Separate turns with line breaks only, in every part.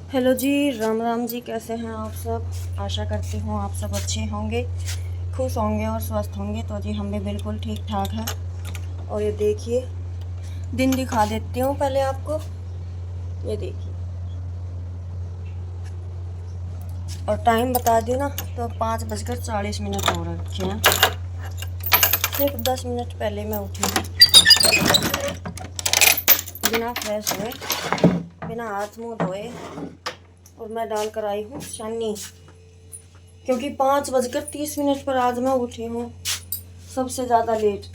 Hello जी, राम राम जी। कैसे हैं आप सब? आशा करती हूँ आप सब अच्छे होंगे, खुश होंगे और स्वस्थ होंगे। तो जी हम भी बिल्कुल ठीक ठाक हैं। और ये देखिए, दिन दिखा देती हूँ पहले आपको। ये देखिए, और टाइम बता दूँ ना तो 5:40 हो रखे हैं। सिर्फ 10 मिनट पहले मैं उठी हूँ, बिना फ्रेश हुए, बिना हाथ मुँह धोए, और मैं डाल कर आई हूँ छन्नी, क्योंकि 5:30 पर आज मैं उठी हूँ सबसे ज़्यादा लेट।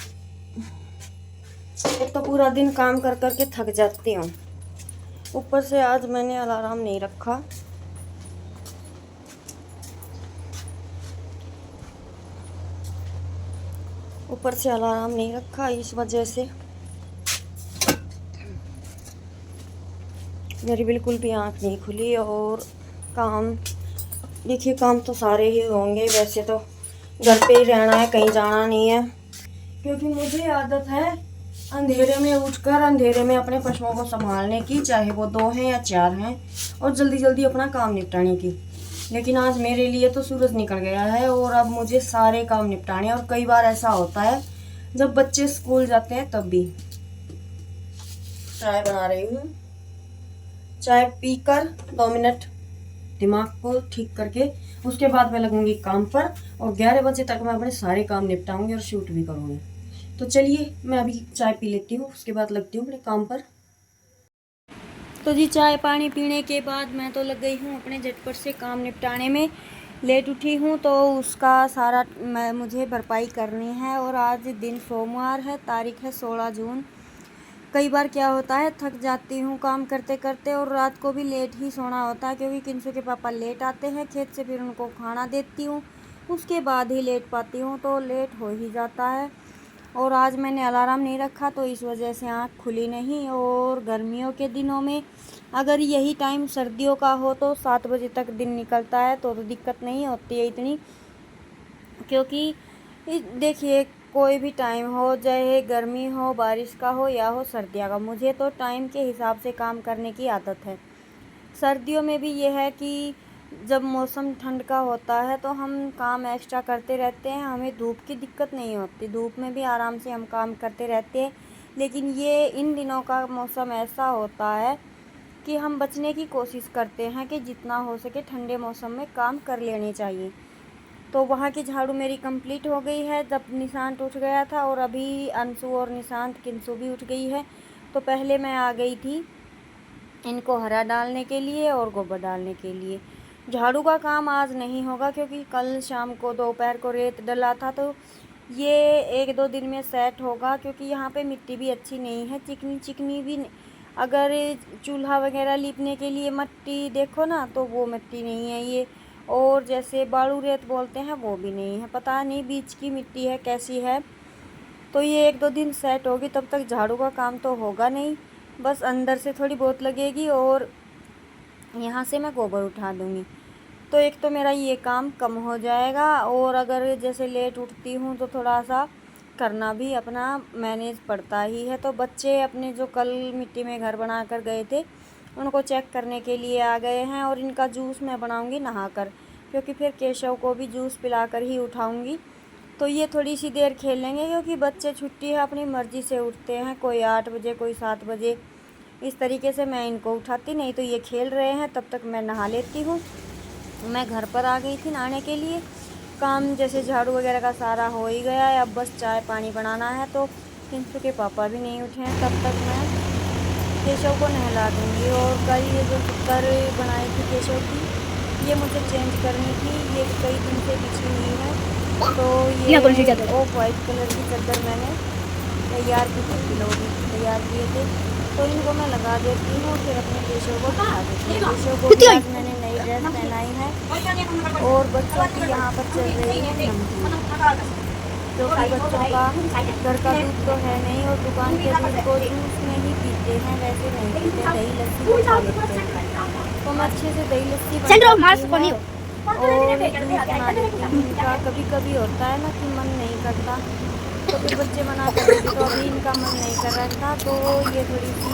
एक तो पूरा दिन काम कर कर के थक जाती हूँ, ऊपर से आज मैंने अलार्म नहीं रखा। इस वजह से मेरी बिल्कुल भी आँख नहीं खुली। और काम देखिए, काम तो सारे ही होंगे वैसे तो, घर पे ही रहना है, कहीं जाना नहीं है, क्योंकि मुझे आदत है अंधेरे में उठकर अंधेरे में अपने पशुओं को संभालने की, चाहे वो 2 हैं या 4 हैं, और जल्दी जल्दी अपना काम निपटाने की। लेकिन आज मेरे लिए तो सूरज निकल गया है और अब मुझे सारे काम निपटाने हैं। और कई बार ऐसा होता है जब बच्चे स्कूल जाते हैं तब भी। चाय बना रही हूँ, चाय पीकर 2 मिनट दिमाग को ठीक करके उसके बाद मैं लगूंगी काम पर, और 11 बजे तक मैं अपने सारे काम निपटाऊंगी और शूट भी करूंगी। तो चलिए, मैं अभी चाय पी लेती हूँ, उसके बाद लगती हूँ अपने काम पर। तो जी, चाय पानी पीने के बाद मैं तो लग गई हूँ अपने झटपट से काम निपटाने में। लेट उठी हूँ तो उसका सारा मुझे भरपाई करनी है। और आज दिन सोमवार है, तारीख है 16 जून। कई बार क्या होता है, थक जाती हूँ काम करते करते, और रात को भी लेट ही सोना होता है, क्योंकि किंसू के पापा लेट आते हैं खेत से, फिर उनको खाना देती हूँ, उसके बाद ही लेट पाती हूँ, तो लेट हो ही जाता है। और आज मैंने अलार्म नहीं रखा तो इस वजह से आँख खुली नहीं। और गर्मियों के दिनों में अगर यही टाइम सर्दियों का हो तो 7 बजे तक दिन निकलता है, तो दिक्कत नहीं होती है इतनी। क्योंकि देखिए, कोई भी टाइम हो, चाहे गर्मी हो, बारिश का हो या हो सर्दियों का, मुझे तो टाइम के हिसाब से काम करने की आदत है। सर्दियों में भी ये है कि जब मौसम ठंड का होता है तो हम काम एक्स्ट्रा करते रहते हैं, हमें धूप की दिक्कत नहीं होती, धूप में भी आराम से हम काम करते रहते हैं। लेकिन ये इन दिनों का मौसम ऐसा होता है कि हम बचने की कोशिश करते हैं कि जितना हो सके ठंडे मौसम में काम कर लेने चाहिए। तो वहाँ की झाड़ू मेरी कंप्लीट हो गई है जब निशांत उठ गया था, और अभी अंशु और निशांत किंसु भी उठ गई है। तो पहले मैं आ गई थी इनको हरा डालने के लिए और गोबर डालने के लिए। झाड़ू का काम आज नहीं होगा, क्योंकि कल शाम को दोपहर को रेत डला था, तो ये 1-2 दिन में सेट होगा, क्योंकि यहाँ पे मिट्टी भी अच्छी नहीं है, चिकनी चिकनी भी। अगर चूल्हा वगैरह लीपने के लिए मिट्टी देखो ना, तो वो मिट्टी नहीं है ये। और जैसे बालू रेत बोलते हैं वो भी नहीं है, पता नहीं बीच की मिट्टी है कैसी है। तो ये 1-2 दिन सेट होगी, तब तक झाड़ू का काम तो होगा नहीं, बस अंदर से थोड़ी बहुत लगेगी और यहाँ से मैं गोबर उठा दूँगी। तो एक तो मेरा ये काम कम हो जाएगा, और अगर जैसे लेट उठती हूँ तो थोड़ा सा करना भी अपना मैनेज पड़ता ही है। तो बच्चे अपने जो कल मिट्टी में घर बना कर गए थे उनको चेक करने के लिए आ गए हैं, और इनका जूस मैं बनाऊँगी नहाकर, क्योंकि फिर केशव को भी जूस पिलाकर ही उठाऊँगी। तो ये थोड़ी सी देर खेलेंगे, क्योंकि बच्चे छुट्टी है अपनी मर्ज़ी से उठते हैं, कोई 8 बजे कोई 7 बजे, इस तरीके से मैं इनको उठाती नहीं। तो ये खेल रहे हैं, तब तक मैं नहा लेती हूँ। मैं घर पर आ गई थी नहाने के लिए, काम जैसे झाड़ू वगैरह का सारा हो ही गया है, अब बस चाय पानी बनाना है। तो किंसु के पापा भी नहीं उठे हैं, तब तक मैं केशव को नहला दूँगी। और कल ये जो चद्दर बनाई थी केशव की, ये मुझे चेंज करनी थी, ये कई दिन से बिछी हुई है। तो ये ऑफ वाइट कलर की चद्दर मैंने तैयार की थी, पिलोरी तैयार किए थे, तो इनको मैं लगा देती हूँ, फिर अपने केशव को दिखा देती हूँ। केशव को भी आज मैंने नई ड्रेस पहनाई है। और बच्चों की यहाँ पर चल रही है नमकीन, क्योंकि बच्चों का घर का दूध तो है नहीं, और दुकान के दूध को जूस में ही पीते हैं, वैसे नहीं पीते, दही लस्सी को खा लेते हैं। तो मैं अच्छे से दही लस्सी बना देती हूँ और जूस बना देती हूँ इनका। कभी कभी होता है ना कि मन नहीं करता, तो फिर बच्चे मना कर रहे थे, तो अभी इनका मन नहीं कर रहा था। तो ये थोड़ी सी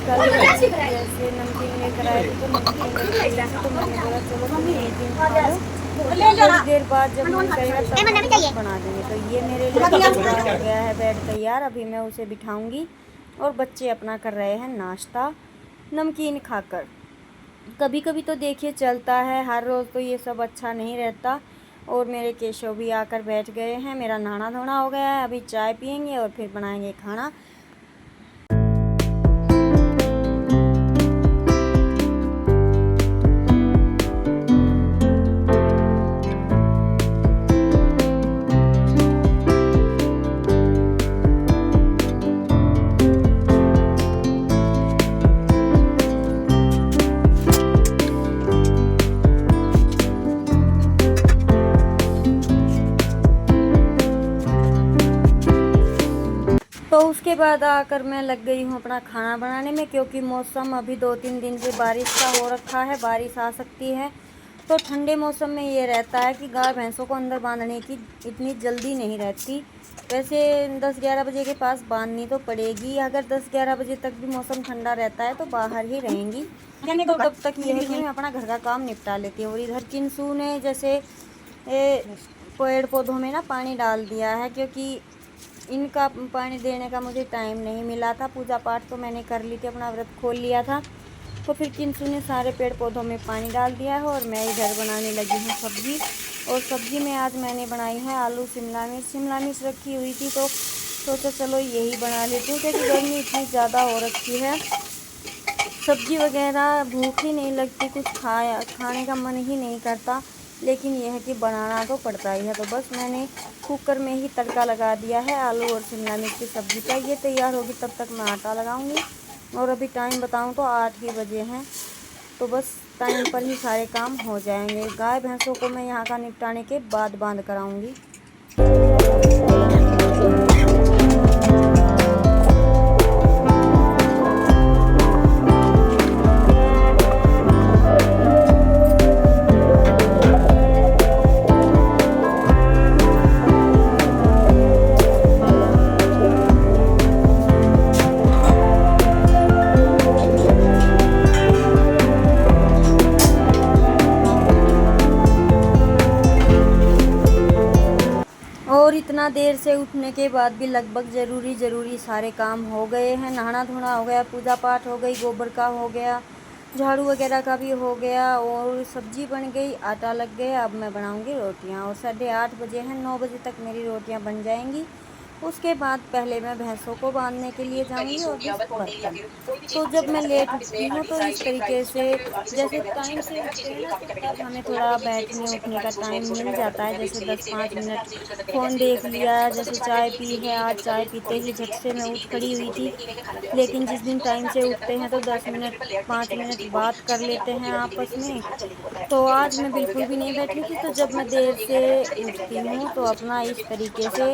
कल जैसे नमकीन लेकर आए थे, तो नमकीन रखी हुई थी, तो मैंने बोला चलो तुम नमकीन खा लो, थोड़ी देर बाद जब मन करेगा तब हम कुछ बना देंगे। तो ये मेरे लिए पूरा हो गया है बेड तैयार। अभी मैं उसे बिठाऊंगी और बच्चे अपना कर रहे हैं नाश्ता नमकीन खाकर। कभी कभी तो देखिए चलता है, हर रोज़ तो ये सब अच्छा नहीं रहता। और मेरे केशव भी आकर बैठ गए हैं। मेरा नहाना धोना हो गया है, अभी चाय पियेंगे और फिर बनाएंगे खाना। तो उसके बाद आकर मैं लग गई हूँ अपना खाना बनाने में, क्योंकि मौसम अभी 2-3 दिन से बारिश का हो रखा है, बारिश आ सकती है। तो ठंडे मौसम में ये रहता है कि गाय भैंसों को अंदर बांधने की इतनी जल्दी नहीं रहती। वैसे 10-11 बजे के पास बांधनी तो पड़ेगी। अगर 10-11 बजे तक भी मौसम ठंडा रहता है तो बाहर ही रहेंगी। तो तब तक ये है कि मैं अपना घर का काम निपटा लेती हूँ। और इधर किंसू ने जैसे पेड़ पौधों में ना पानी डाल दिया है, क्योंकि इनका पानी देने का मुझे टाइम नहीं मिला था। पूजा पाठ तो मैंने कर ली थी, अपना व्रत खोल लिया था। तो फिर किंसू ने सारे पेड़ पौधों में पानी डाल दिया है और मैं इधर बनाने लगी हूँ सब्ज़ी। और सब्ज़ी में आज मैंने बनाई है आलू शिमला मिर्च। शिमला मिर्च रखी हुई थी तो सोचा चलो यही बना लेती हूँ, क्योंकि गर्मी इतनी ज़्यादा हो रखी है, सब्ज़ी वगैरह भूख ही नहीं लगती, कुछ खाने का मन ही नहीं करता। लेकिन यह है कि बनाना तो पड़ता ही है। तो बस मैंने कुकर में ही तड़का लगा दिया है आलू और शिमला मिर्च की सब्ज़ी का। ये तैयार होगी तब तक मैं आटा लगाऊंगी। और अभी टाइम बताऊं तो 8 ही बजे हैं, तो बस टाइम पर ही सारे काम हो जाएंगे। गाय भैंसों को मैं यहाँ का निपटाने के बाद बांध कराऊंगी। और इतना देर से उठने के बाद भी लगभग ज़रूरी सारे काम हो गए हैं। नहाना धोना हो गया, पूजा पाठ हो गई, गोबर का हो गया, झाड़ू वगैरह का भी हो गया, और सब्जी बन गई, आटा लग गया। अब मैं बनाऊंगी रोटियां। और 8:30 बजे हैं, 9 बजे तक मेरी रोटियां बन जाएंगी। उसके बाद पहले मैं भैंसों को बांधने के लिए जाऊंगी और बर्तन। तो जब मैं लेट उठती हूँ तो इस तरीके से जैसे टाइम से उठते हैं ना, तो तब हमें थोड़ा बैठने उठने का टाइम मिल जाता है। जैसे 10-5 मिनट फ़ोन देख लिया, जैसे चाय पी है। आज चाय पीते ही झट से मैं उठ खड़ी हुई थी। लेकिन जिस दिन टाइम से उठते हैं तो 10 मिनट 5 मिनट बात कर लेते हैं आपस में। तो आज मैं बिल्कुल भी नहीं बैठी थी। तो जब मैं देर से उठती हूँ तो अपना इस तरीके से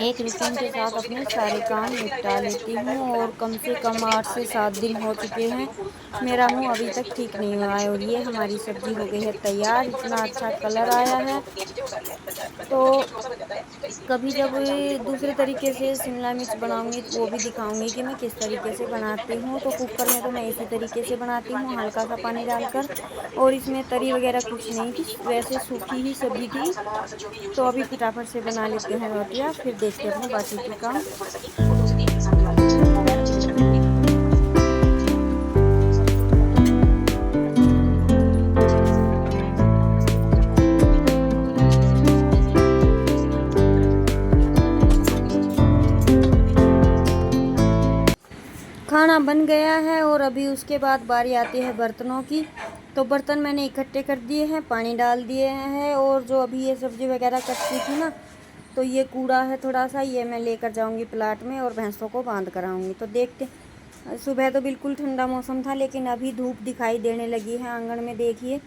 एक रूटीन के साथ अपने सारे काम निपटा लेती हूँ। और कम से कम 8 से 7 दिन हो चुके हैं, मेरा मुंह अभी तक ठीक नहीं हुआ है। और ये हमारी सब्जी हो गई है तैयार, इतना अच्छा कलर आया है। तो कभी जब दूसरे तरीके से शिमला मिर्च बनाऊंगी तो वो भी दिखाऊंगी कि मैं किस तरीके से बनाती हूँ। तो कुकर में तो मैं इसी तरीके से बनाती हूँ, हल्का सा पानी डालकर। और इसमें तरी वगैरह कुछ नहीं थी, वैसे सूखी ही सब्जी थी। तो अभी फटाफट से बना लेते हैं रोटियाँ, फिर देखते हैं अपने बाकी के काम। खाना बन गया है और अभी उसके बाद बारी आती है बर्तनों की। तो बर्तन मैंने इकट्ठे कर दिए हैं, पानी डाल दिए हैं। और जो अभी ये सब्ज़ी वगैरह कटती थी ना, तो ये कूड़ा है थोड़ा सा, ये मैं लेकर जाऊंगी प्लाट में और भैंसों को बांध कराऊंगी। तो देखते, सुबह तो बिल्कुल ठंडा मौसम था, लेकिन अभी धूप दिखाई देने लगी है आंगन में, देखिए।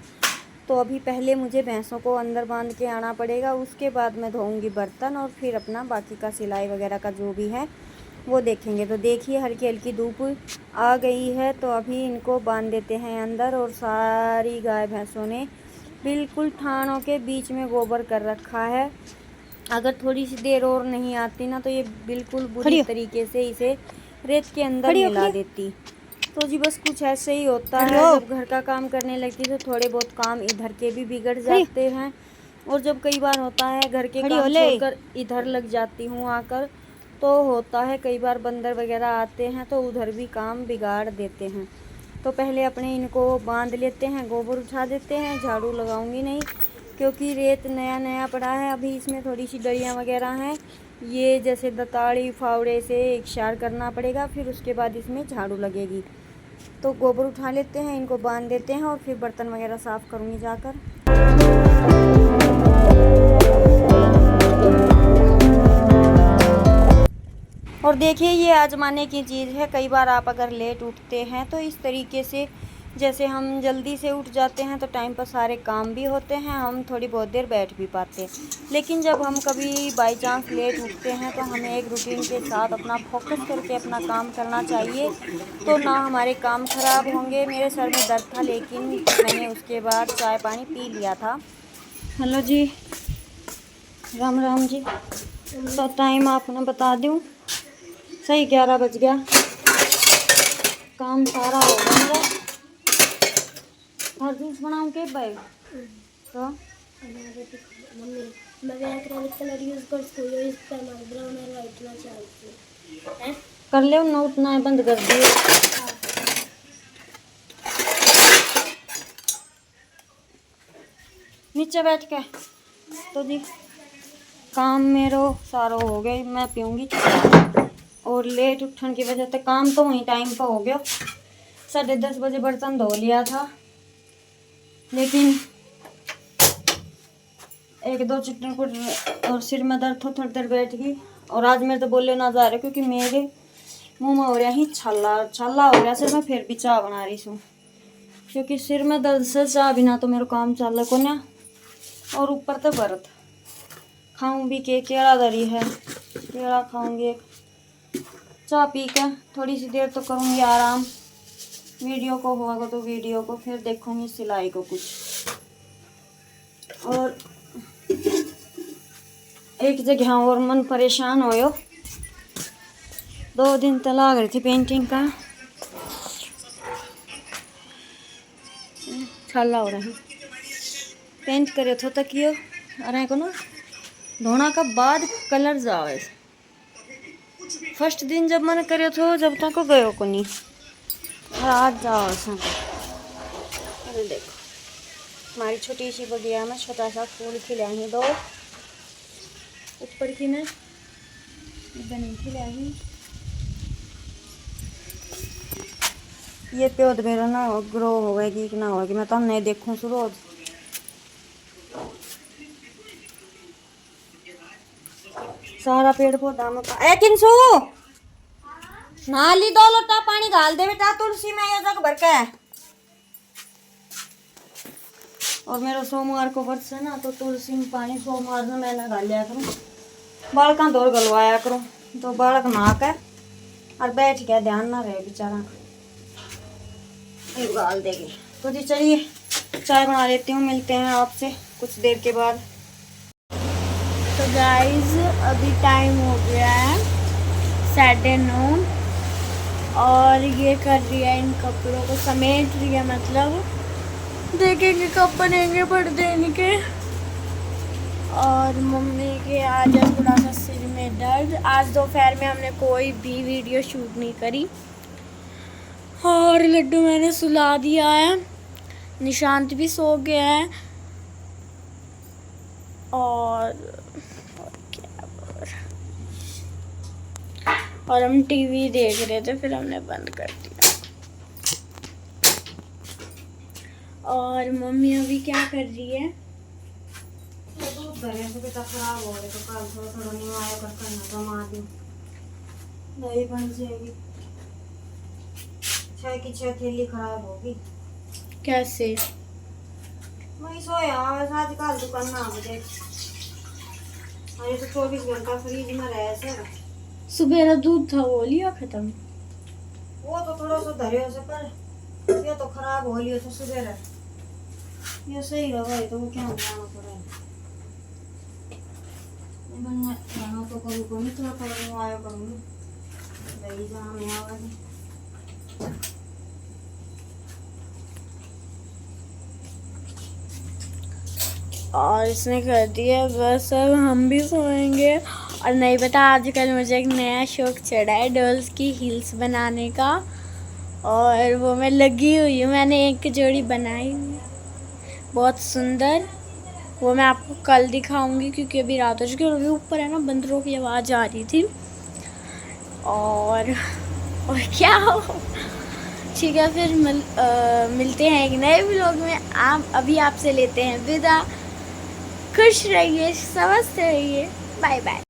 तो अभी पहले मुझे भैंसों को अंदर बांध के आना पड़ेगा, उसके बाद मैं धोऊंगी बर्तन और फिर अपना बाकी का सिलाई वगैरह का जो भी है वो देखेंगे। तो देखिए हल्की हल्की धूप आ गई है, तो अभी इनको बांध देते हैं अंदर। और सारी गाय भैंसों ने बिल्कुल थानों के बीच में गोबर कर रखा है। अगर थोड़ी सी देर और नहीं आती ना तो ये बिल्कुल बुरी तरीके से इसे रेत के अंदर मिला देती। तो जी बस कुछ ऐसे ही होता है, जब घर का काम करने लगती तो थोड़े बहुत काम इधर के भी बिगड़ जाते हैं। और जब कई बार होता है घर के काम छोड़कर इधर लग जाती हूँ आकर, तो होता है कई बार बंदर वगैरह आते हैं तो उधर भी काम बिगाड़ देते हैं। तो पहले अपने इनको बांध लेते हैं, गोबर उठा देते हैं। झाड़ू लगाऊंगी नहीं क्योंकि रेत नया नया पड़ा है, अभी इसमें थोड़ी सी डलियाँ वगैरह हैं, ये जैसे दताड़ी फावड़े से इकसार करना पड़ेगा, फिर उसके बाद इसमें झाड़ू लगेगी। तो गोबर उठा लेते हैं, इनको बांध देते हैं और फिर बर्तन वगैरह साफ़ करूँगी जाकर। और देखिए ये आजमाने की चीज़ है, कई बार आप अगर लेट उठते हैं तो इस तरीके से, जैसे हम जल्दी से उठ जाते हैं तो टाइम पर सारे काम भी होते हैं, हम थोड़ी बहुत देर बैठ भी पाते हैं। लेकिन जब हम कभी बाई चांस लेट उठते हैं तो हमें एक रूटीन के साथ अपना फोकस करके अपना काम करना चाहिए, तो ना हमारे काम ख़राब होंगे। मेरे सर में दर्द था लेकिन मैंने उसके बाद चाय पानी पी लिया था। हेलो जी, राम राम जी। तो टाइम आपने बता दूँ, सही 11 बज गया, काम सारा हो गया मेरा। हर जूस बनाऊँ के भाई तो कर ले, उतना उतना बंद कर दिए। नीचे बैठ के तो जी काम मेरो सारा हो गया, मैं पीऊँगी चाय। और लेट उठने की वजह से काम तो वहीं टाइम पर हो गया। 10:30 बजे बर्तन धो लिया था, लेकिन एक दो चुटकुट और सिर में दर्द थोड़ी देर बैठ गई। और आज मेरे तो बोले ना जा रहे क्योंकि मेरे मुंह में हो रहा ही छाला छाला हो रहा सिर में, फिर भी चाय बना रही हूँ क्योंकि सिर में दर्द से चाय बिना तो मेरा काम चल को ना। और ऊपर तो व्रत खाऊं भी के केला दरी है, केला खाऊंगी, एक चाय पी के थोड़ी सी देर तो करूँगी आराम। वीडियो को होगा तो वीडियो को, फिर देखूँगी सिलाई को कुछ। और एक जगह और मन परेशान होयो, 2 दिन तो लाग रही थी पेंटिंग का, छाला हो रहा है। पेंट करे थो तक यो अरे को ना धोना का बाद कलर जावे। फर्स्ट दिन जब मन करे थो जब तक गयो को नहीं, और आज जाओ सन। अरे देखो हमारी छोटी सी बगिया में छोटा सा फूल खिला ही, दो ऊपर की में बनी खिला ही। ये पेड़ मेरा ना ग्रो होगी कि ना होगी मैं तो नहीं देखूँ रोज। सारा पेड़ पौधा में किंसू नाली 2 लोटा पानी डाल दे बेटा तुलसी में, ये जग भर के। और मेरा सोमवार को वर्ष है ना, तो तुलसी में पानी सोमवार में मैं लगा लिया करूँ, बालका दौड़ गलवाया करूँ, तो बालक नहा के और बैठ गया, ध्यान ना रहे बेचारा गाल देगी। तो जी चलिए चाय बना लेती हूँ, मिलते हैं आपसे कुछ देर के बाद।
तो गाइस अभी टाइम हो गया है 9:30 और ये कर रही है, इन कपड़ों को समेट रही है, मतलब देखेंगे कब बनेंगे पर्दे इनके। और मम्मी के आज है थोड़ा सा सिर में दर्द। आज दोपहर में हमने कोई भी वीडियो शूट नहीं करी। और लड्डू मैंने सुला दिया है, निशांत भी सो गया है। और हम टीवी देख रहे थे, फिर हमने बंद कर दिया। और मम्मी अभी क्या कर रही है?
खराब हो रहे तो कल थोड़ा नहीं आया कर करना जमा दूँ, नहीं बन जाएगी। 6 की 6 थैली खराब होगी।
कैसे?
मैं सोया आज कल दुकान ना बजे, अरे तो 24 घंटा फ्रिज में रहे सर।
सुबह दूध था वो लिया खत्म,
वो तो थोड़ा सा धरे से, पर ये तो खराब हो लिया तो सुबह ये सही रहा है, तो वो क्या बनाना पड़ा है। खाना तो करूँ को नहीं, थोड़ा थोड़ा आया करूँगी भाई जहाँ मैं आवाज़।
और इसने कर दिया बस, अब हम भी सोएंगे। और नहीं पता, आजकल मुझे एक नया शौक चढ़ा है डॉल्स की हील्स बनाने का, और वो मैं लगी हुई हूँ। मैंने एक जोड़ी बनाई हुई है बहुत सुंदर, वो मैं आपको कल दिखाऊंगी क्योंकि अभी रात हो चुकी है और अभी ऊपर है ना बंदरों की आवाज़ आ रही थी। और क्या हो, ठीक है फिर मिलते हैं एक नए व्लॉग में। आप अभी आपसे लेते हैं विदा। खुश रहिए, स्वस्थ रहिए, बाय बाय।